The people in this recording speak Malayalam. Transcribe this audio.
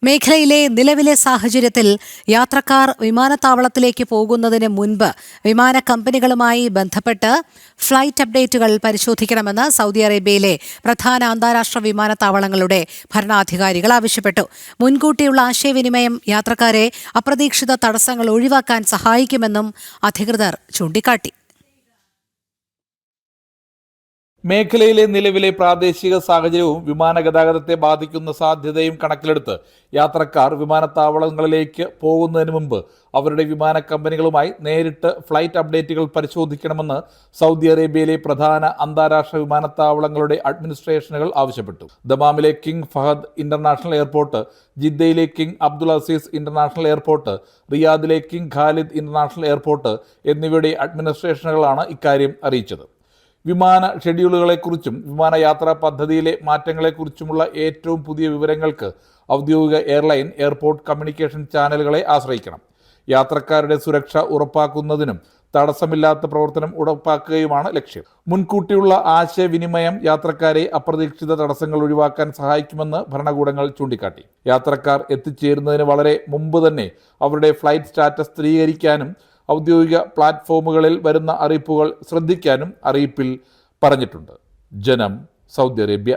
മേഖലയിലെ നിലവിലെ സാഹചര്യത്തിൽ യാത്രക്കാർ വിമാനത്താവളത്തിലേക്ക് പോകുന്നതിന് മുൻപ് വിമാന കമ്പനികളുമായി ബന്ധപ്പെട്ട് ഫ്ലൈറ്റ് അപ്ഡേറ്റുകൾ പരിശോധിക്കണമെന്ന് സൗദി അറേബ്യയിലെ പ്രധാന അന്താരാഷ്ട്ര വിമാനത്താവളങ്ങളുടെ ഭരണാധികാരികൾ ആവശ്യപ്പെട്ടു. മുൻകൂട്ടിയുള്ള ആശയവിനിമയം യാത്രക്കാരെ അപ്രതീക്ഷിത തടസ്സങ്ങൾ ഒഴിവാക്കാൻ സഹായിക്കുമെന്നും അധികൃതർ ചൂണ്ടിക്കാട്ടി. മേഖലയിലെ നിലവിലെ പ്രാദേശിക സാഹചര്യവും വിമാന ഗതാഗതത്തെ ബാധിക്കുന്ന സാധ്യതയും കണക്കിലെടുത്ത് യാത്രക്കാർ വിമാനത്താവളങ്ങളിലേക്ക് പോകുന്നതിന് മുമ്പ് അവരുടെ വിമാന കമ്പനികളുമായി നേരിട്ട് ഫ്ലൈറ്റ് അപ്ഡേറ്റുകൾ പരിശോധിക്കണമെന്ന് സൗദി അറേബ്യയിലെ പ്രധാന അന്താരാഷ്ട്ര വിമാനത്താവളങ്ങളുടെ അഡ്മിനിസ്ട്രേഷനുകൾ ആവശ്യപ്പെട്ടു. ദമാമിലെ കിങ് ഫഹദ് ഇന്റർനാഷണൽ എയർപോർട്ട്, ജിദ്ദയിലെ King Abdul Aziz International Airport, റിയാദിലെ കിങ് ഖാലിദ് ഇന്റർനാഷണൽ എയർപോർട്ട് എന്നിവയുടെ അഡ്മിനിസ്ട്രേഷനുകളാണ് ഇക്കാര്യം അറിയിച്ചത്. വിമാന ഷെഡ്യൂളുകളെക്കുറിച്ചും വിമാനയാത്രാ പദ്ധതിയിലെ മാറ്റങ്ങളെക്കുറിച്ചുമുള്ള ഏറ്റവും പുതിയ വിവരങ്ങൾക്ക് ഔദ്യോഗിക എയർലൈൻ, എയർപോർട്ട് കമ്മ്യൂണിക്കേഷൻ ചാനലുകളെ ആശ്രയിക്കണം. യാത്രക്കാരുടെ സുരക്ഷ ഉറപ്പാക്കുന്നതിനും തടസ്സമില്ലാത്ത പ്രവർത്തനം ഉറപ്പാക്കുകയുമാണ് ലക്ഷ്യം. മുൻകൂട്ടിയുള്ള ആശയവിനിമയം യാത്രക്കാരെ അപ്രതീക്ഷിത തടസ്സങ്ങൾ ഒഴിവാക്കാൻ സഹായിക്കുമെന്ന് ഭരണകൂടങ്ങൾ ചൂണ്ടിക്കാട്ടി. യാത്രക്കാർ എത്തിച്ചേരുന്നതിന് വളരെ മുമ്പ് തന്നെ അവരുടെ ഫ്ലൈറ്റ് സ്റ്റാറ്റസ് സ്ഥിരീകരിക്കാനും ഔദ്യോഗിക പ്ലാറ്റ്ഫോമുകളിൽ വരുന്ന അറിയിപ്പുകൾ ശ്രദ്ധിക്കാനും അറിയിപ്പിൽ പറഞ്ഞിട്ടുണ്ട്. ജനം, സൗദി അറേബ്യ.